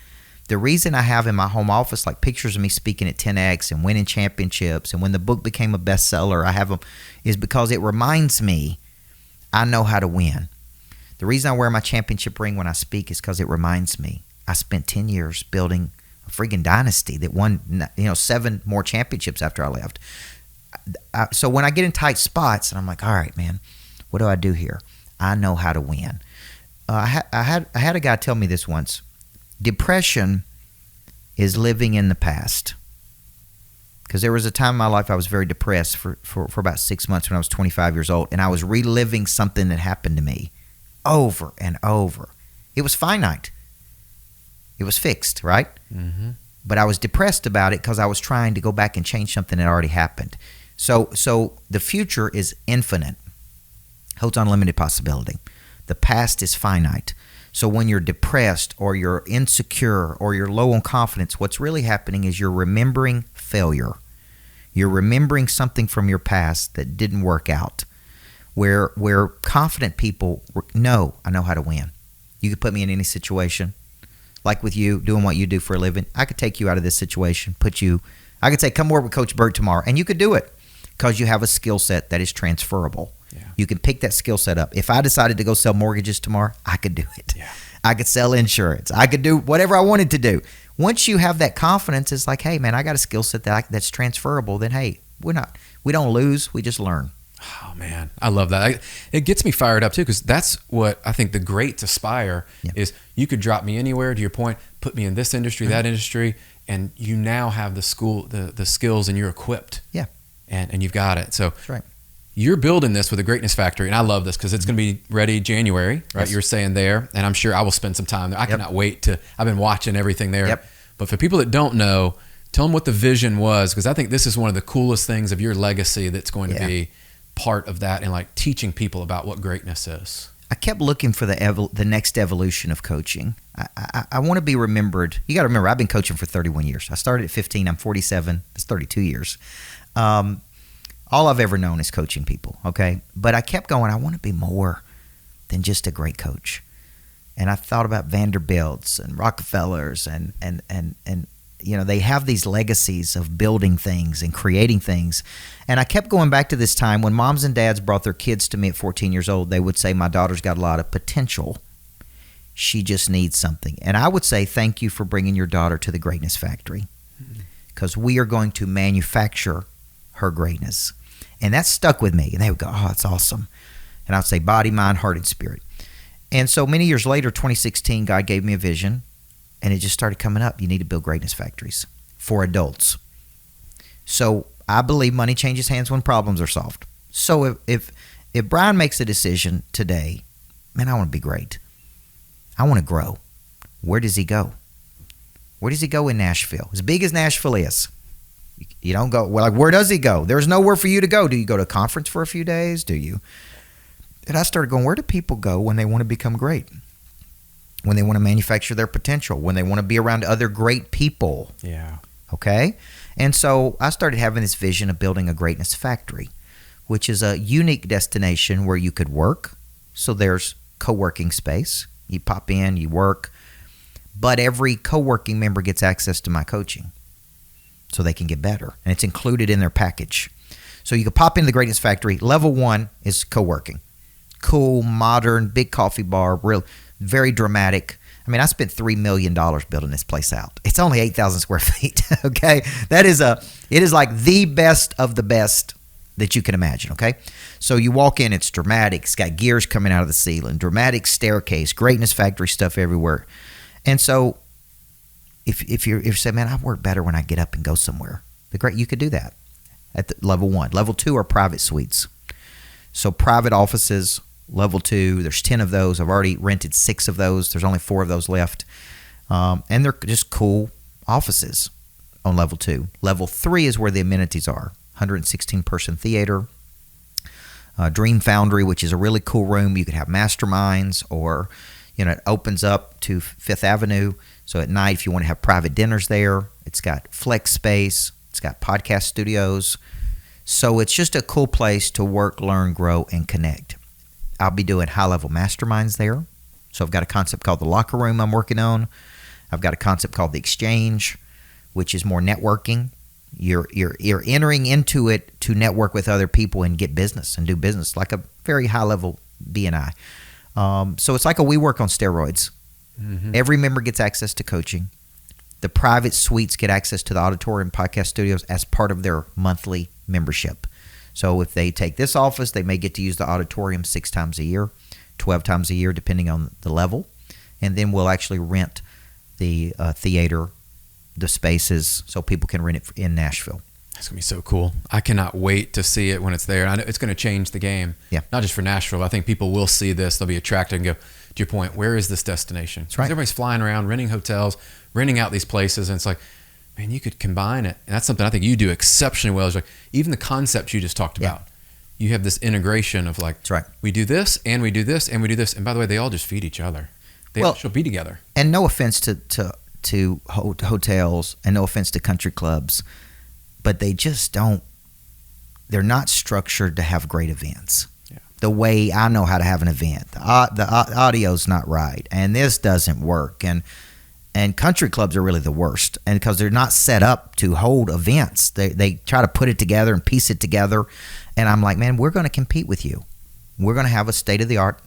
The reason I have in my home office like pictures of me speaking at 10X and winning championships, and when the book became a bestseller, I have them, is because it reminds me I know how to win. The reason I wear my championship ring when I speak is because it reminds me I spent 10 years building a freaking dynasty that won 7 more championships after I left. So when I get in tight spots and I'm like, all right, man, what do I do here? I know how to win. I had a guy tell me this once. Depression is living in the past. Because there was a time in my life I was very depressed for about 6 months when I was 25 years old, and I was reliving something that happened to me over and over. It was finite. It was fixed, right? Mm-hmm. But I was depressed about it because I was trying to go back and change something that already happened. So the future is infinite. holds unlimited possibility. The past is finite. So when you're depressed or you're insecure or you're low on confidence, what's really happening is you're remembering failure. You're remembering something from your past that didn't work out. Where confident people know, I know how to win. You could put me in any situation. Like with you, doing what you do for a living, I could take you out of this situation, I could say, come work with Coach Burt tomorrow, and you could do it because you have a skill set that is transferable. Yeah. You can pick that skill set up. If I decided to go sell mortgages tomorrow, I could do it. Yeah. I could sell insurance. I could do whatever I wanted to do. Once you have that confidence, it's like, hey, man, I got a skill set that's transferable. Then, hey, we don't lose. We just learn. Oh, man, I love that. It gets me fired up, too, because that's what I think the greats aspire is. You could drop me anywhere, to your point, put me in this industry, that industry, and you now have the skills, and you're equipped. Yeah. And you've got it. So that's right. You're building this with a greatness factory, and I love this because it's going to be ready January, right? Yes. You're saying there, and I'm sure I will spend some time there. I cannot wait I've been watching everything there. Yep. But for people that don't know, tell them what the vision was, because I think this is one of the coolest things of your legacy that's going to be part of that, and like teaching people about what greatness is. I kept looking for the next evolution of coaching. I want to be remembered. You got to remember, I've been coaching for 31 years. I started at 15. I'm 47. That's 32 years. All I've ever known is coaching people, okay? But I kept going, I want to be more than just a great coach. And I thought about Vanderbilts and Rockefellers and they have these legacies of building things and creating things. And I kept going back to this time when moms and dads brought their kids to me at 14 years old. They would say, my daughter's got a lot of potential. She just needs something. And I would say, thank you for bringing your daughter to the Greatness Factory, because we are going to manufacture her greatness. And that stuck with me. And they would go, oh, that's awesome. And I would say, body, mind, heart, and spirit. And so many years later, 2016, God gave me a vision. And it just started coming up. You need to build greatness factories for adults. So I believe money changes hands when problems are solved. So if Brian makes a decision today, man, I want to be great. I want to grow. Where does he go? Where does he go in Nashville? As big as Nashville is, you don't go, well, like, where does he go? There's nowhere for you to go. Do you go to a conference for a few days? Do you? And I started going, where do people go when they want to become great? When they want to manufacture their potential, when they want to be around other great people. Yeah. Okay? And so I started having this vision of building a greatness factory, which is a unique destination where you could work. So there's co-working space. You pop in, you work. But every co-working member gets access to my coaching so they can get better. And it's included in their package. So you can pop into the Greatness Factory. Level 1 is co-working. Cool, modern, big coffee bar, real, very dramatic. I mean, I spent $3 million building this place out. It's only 8,000 square feet, okay? It is like the best of the best that you can imagine, okay? So you walk in, it's dramatic. It's got gears coming out of the ceiling, dramatic staircase, Greatness Factory stuff everywhere. And so if you say, man, I work better when I get up and go somewhere, you could do that at level 1. Level 2 are private suites. So private offices, level 2, there's 10 of those. I've already rented 6 of those. There's only 4 of those left. And they're just cool offices on level 2. Level 3 is where the amenities are. 116-person theater, Dream Foundry, which is a really cool room. You could have masterminds, or it opens up to Fifth Avenue. So at night, if you want to have private dinners there, it's got flex space. It's got podcast studios. So it's just a cool place to work, learn, grow, and connect. I'll be doing high-level masterminds there. So I've got a concept called the locker room I'm working on. I've got a concept called the exchange, which is more networking. You're entering into it to network with other people and get business and do business, like a very high-level B&I. So it's like a WeWork on steroids. Mm-hmm. Every member gets access to coaching. The private suites get access to the auditorium podcast studios as part of their monthly membership. So if they take this office, they may get to use the auditorium 6 times a year, 12 times a year, depending on the level. And then we'll actually rent the theater, the spaces, so people can rent it in Nashville. That's going to be so cool. I cannot wait to see it when it's there. And I know it's going to change the game. Yeah. Not just for Nashville. I think people will see this. They'll be attracted and go, to your point, where is this destination? That's right. Everybody's flying around, renting hotels, renting out these places. And it's like, man, you could combine it. And that's something I think you do exceptionally well. Is like, even the concept you just talked about. you have this integration of like, that's right. We do this and we do this and we do this. And by the way, they all just feed each other. They all should be together. And no offense to hotels and no offense to country clubs, but they just don't, they're not structured to have great events. Yeah. The way I know how to have an event. The audio's not right, and this doesn't work. And country clubs are really the worst, and because they're not set up to hold events. They try to put it together and piece it together, and I'm like, man, we're going to compete with you. We're going to have a state-of-the-art.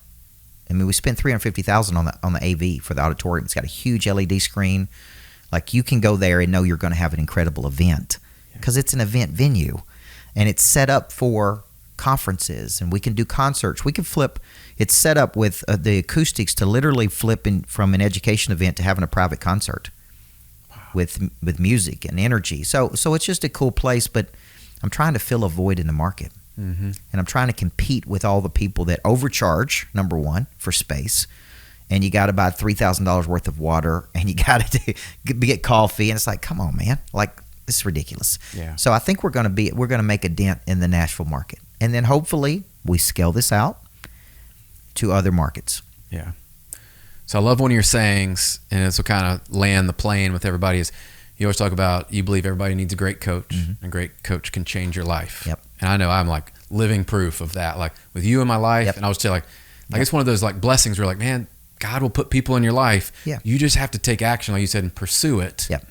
I mean, we spent $350,000 on the AV for the auditorium. It's got a huge LED screen. Like, you can go there and know you're going to have an incredible event because it's an event venue, and it's set up for conferences, and we can do concerts. We can flip. It's set up with the acoustics to literally flip from an education event to having a private concert with music and energy. So it's just a cool place, but I'm trying to fill a void in the market. Mm-hmm. And I'm trying to compete with all the people that overcharge, number one, for space. And you got to buy $3,000 worth of water, and you got to get coffee. And it's like, come on, man. Like, this is ridiculous. Yeah. So I think we're going to make a dent in the Nashville market. And then hopefully we scale this out to other markets. Yeah. So I love one of your sayings, and this will kind of land the plane with everybody, is you always talk about you believe everybody needs a great coach, mm-hmm. and a great coach can change your life. Yep. And I know I'm like living proof of that, like with you in my life. Yep. And I was just like it's one of those like blessings where like, man, God will put people in your life. Yeah. You just have to take action, like you said, and pursue it. Yep.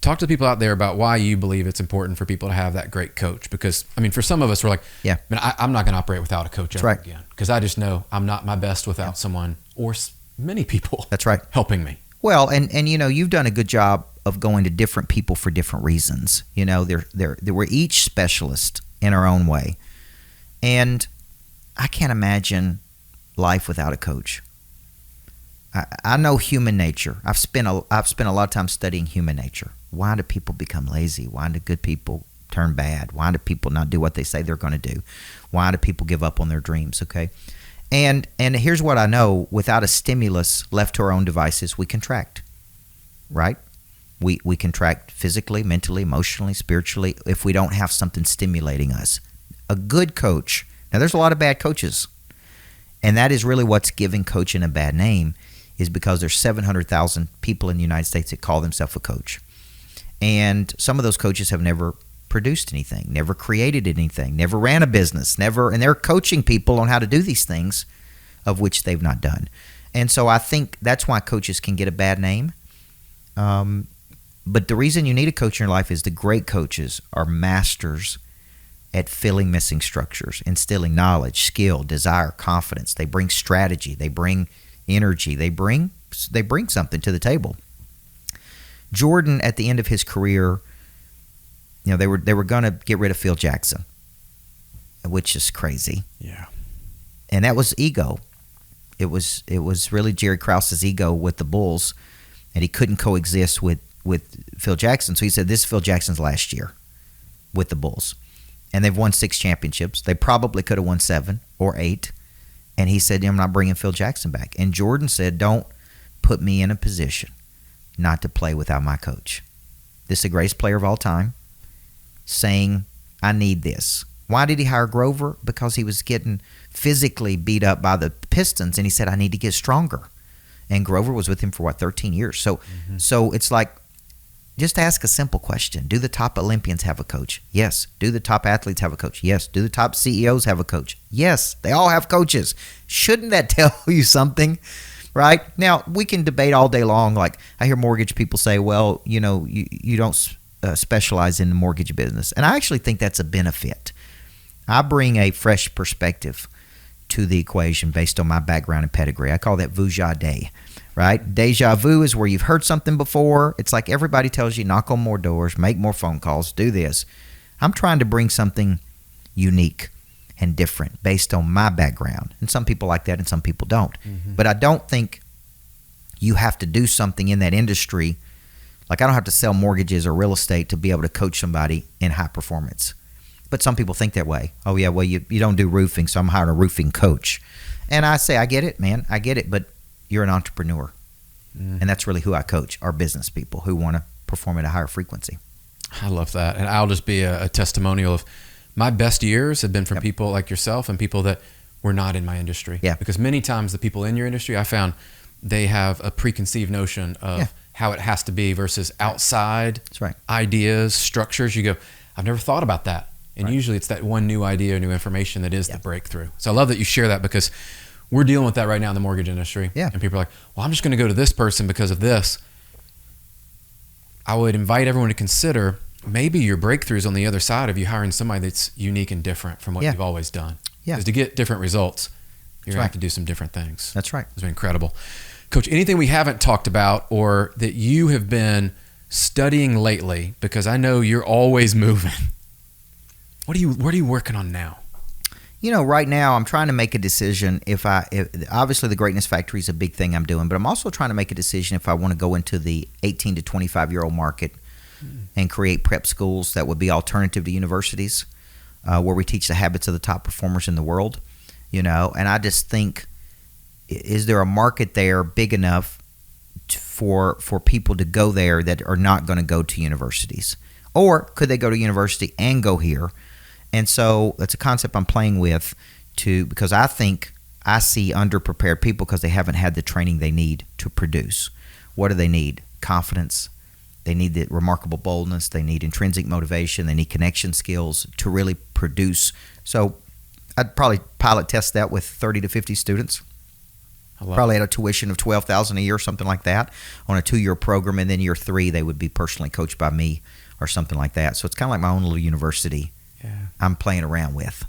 Talk to the people out there about why you believe it's important for people to have that great coach. Because, I mean, for some of us, we're like, man, I'm not going to operate without a coach ever again. Because I just know I'm not my best without someone or many people That's right. helping me. Well, and you know, you've done a good job of going to different people for different reasons. You know, we're each specialist in our own way. And I can't imagine life without a coach. I know human nature. I've spent a lot of time studying human nature. Why do people become lazy? Why do good people turn bad? Why do people not do what they say they're going to do? Why do people give up on their dreams? Okay, and here's what I know: without a stimulus, left to our own devices, we contract. Right? We contract physically, mentally, emotionally, spiritually if we don't have something stimulating us. A good coach. Now, there's a lot of bad coaches, and that is really what's giving coaching a bad name. Is because there's 700,000 people in the United States that call themselves a coach. And some of those coaches have never produced anything, never created anything, never ran a business, and they're coaching people on how to do these things of which they've not done. And so I think that's why coaches can get a bad name. But the reason you need a coach in your life is the great coaches are masters at filling missing structures, instilling knowledge, skill, desire, confidence. They bring strategy. They bring energy. They bring something to the table. Jordan, at the end of his career, you know, they were going to get rid of Phil Jackson, which is crazy. Yeah. And that was ego. It was really Jerry Krause's ego with the Bulls, and he couldn't coexist with Phil Jackson. So he said, this is Phil Jackson's last year with the Bulls. And they've won 6 championships. They probably could have won 7 or 8. And he said, I'm not bringing Phil Jackson back. And Jordan said, don't put me in a position not to play without my coach. This is the greatest player of all time, saying, I need this. Why did he hire Grover? Because he was getting physically beat up by the Pistons, and he said, I need to get stronger. And Grover was with him for, 13 years. So it's like, just ask a simple question. Do the top Olympians have a coach? Yes. Do the top athletes have a coach? Yes. Do the top CEOs have a coach? Yes. They all have coaches. Shouldn't that tell you something? Right? Now, we can debate all day long. Like, I hear mortgage people say, well, you know, you don't specialize in the mortgage business. And I actually think that's a benefit. I bring a fresh perspective to the equation based on my background and pedigree. I call that vujade. Right? Deja vu is where you've heard something before. It's like everybody tells you, knock on more doors, make more phone calls, do this. I'm trying to bring something unique and different based on my background. And some people like that and some people don't. Mm-hmm. But I don't think you have to do something in that industry. Like, I don't have to sell mortgages or real estate to be able to coach somebody in high performance. But some people think that way. Oh, yeah, well, you don't do roofing, so I'm hiring a roofing coach. And I say, I get it, man. I get it. But you're an entrepreneur. And that's really who I coach, are business people who want to perform at a higher frequency. I love that. And I'll just be a testimonial of my best years have been from people like yourself and people that were not in my industry. Yeah. Because many times the people in your industry, I found they have a preconceived notion of how it has to be versus outside ideas, structures. You go, I've never thought about that. And usually it's that one new idea or new information that is the breakthrough. So I love that you share that, because we're dealing with that right now in the mortgage industry. Yeah. And people are like, well, I'm just going to go to this person because of this. I would invite everyone to consider maybe your breakthrough is on the other side of you hiring somebody that's unique and different from what you've always done. Yeah. Because to get different results, you're going to have to do some different things. That's right. It's been incredible. Coach, anything we haven't talked about or that you have been studying lately, because I know you're always moving. What are you working on now? Right now I'm trying to make a decision if obviously the Greatness Factory is a big thing I'm doing, but I'm also trying to make a decision if I want to go into the 18 to 25-year-old market and create prep schools that would be alternative to universities, where we teach the habits of the top performers in the world, and I just think, is there a market there big enough for people to go there that are not going to go to universities? Or could they go to university and go here? And so that's a concept I'm playing with because I think I see underprepared people because they haven't had the training they need to produce. What do they need? Confidence. They need the remarkable boldness. They need intrinsic motivation. They need connection skills to really produce. So I'd probably pilot test that with 30 to 50 students. Probably at a tuition of $12,000 a year or something like that on a 2-year program. And then year 3, they would be personally coached by me or something like that. So it's kind of like my own little university I'm playing around with.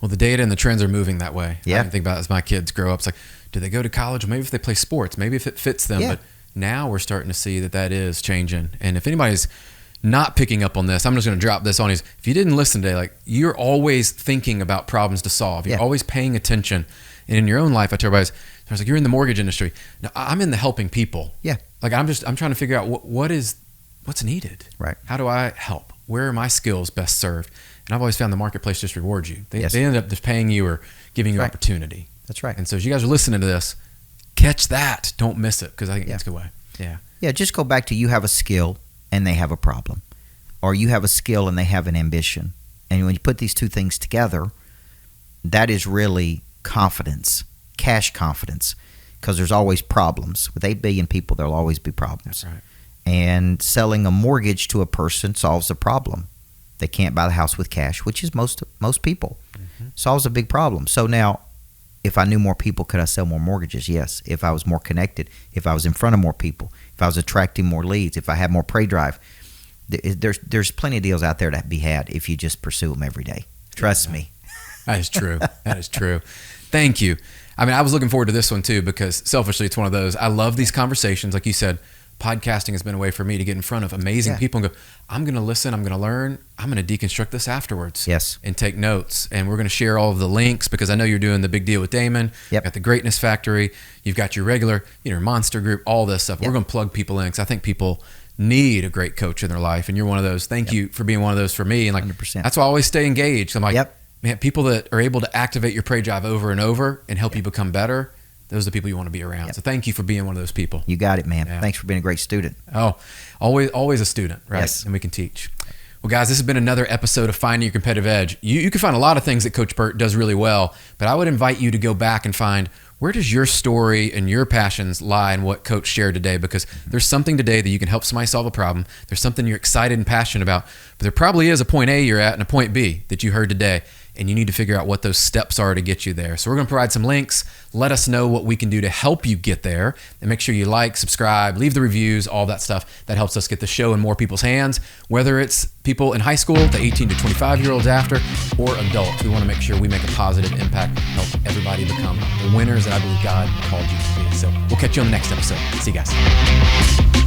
Well, the data and the trends are moving that way. Yeah. I think about it as my kids grow up. It's like, do they go to college? Maybe if they play sports, maybe if it fits them. But now we're starting to see that is changing. And if anybody's not picking up on this, I'm just going to drop this on you. If you didn't listen today, like, you're always thinking about problems to solve. You're always paying attention. And in your own life, I tell everybody, I was like, you're in the mortgage industry. Now, I'm in the helping people. Yeah. Like, I'm trying to figure out what's needed. Right. How do I help? Where are my skills best served? And I've always found the marketplace just rewards you. They end up just paying you or giving you opportunity. That's right. And so as you guys are listening to this, catch that. Don't miss it, because I think it's a good way. Yeah. Yeah, just go back to, you have a skill and they have a problem. Or you have a skill and they have an ambition. And when you put these two things together, that is really confidence, cash confidence, because there's always problems. With 8 billion people, there'll always be problems. That's right. And selling a mortgage to a person solves a problem. They can't buy the house with cash, which is most people. Mm-hmm. Solves a big problem. So now, if I knew more people, could I sell more mortgages? Yes. If I was more connected, if I was in front of more people, if I was attracting more leads, if I had more prey drive, there's plenty of deals out there to be had if you just pursue them every day. Trust me. That is true. That is true. Thank you. I mean, I was looking forward to this one too, because selfishly, it's one of those. I love these conversations. Like you said, podcasting has been a way for me to get in front of amazing people and go, I'm going to listen, I'm going to learn, I'm going to deconstruct this afterwards. Yes. And take notes. And we're going to share all of the links, because I know you're doing the big deal with Damon. Yep. You've got the Greatness Factory. You've got your regular, monster group, all this stuff. Yep. We're going to plug people in, because I think people need a great coach in their life. And you're one of those. Thank you for being one of those for me. And 100%. That's why I always stay engaged. I'm like, man, people that are able to activate your prey drive over and over and help you become better, those are the people you want to be around. Yep. So thank you for being one of those people. You got it, man. Yeah. Thanks for being a great student. Oh, always a student, right? Yes. And we can teach. Well, guys, this has been another episode of Finding Your Competitive Edge. You can find a lot of things that Coach Burt does really well, but I would invite you to go back and find, where does your story and your passions lie in what Coach shared today? Because there's something today that you can help somebody solve a problem. There's something you're excited and passionate about, but there probably is a point A you're at and a point B that you heard today. And you need to figure out what those steps are to get you there. So we're going to provide some links. Let us know what we can do to help you get there. And make sure you like, subscribe, leave the reviews, all that stuff. That helps us get the show in more people's hands, whether it's people in high school, the 18 to 25-year-olds after, or adults. We want to make sure we make a positive impact, help everybody become the winners that I believe God called you to be. So we'll catch you on the next episode. See you guys.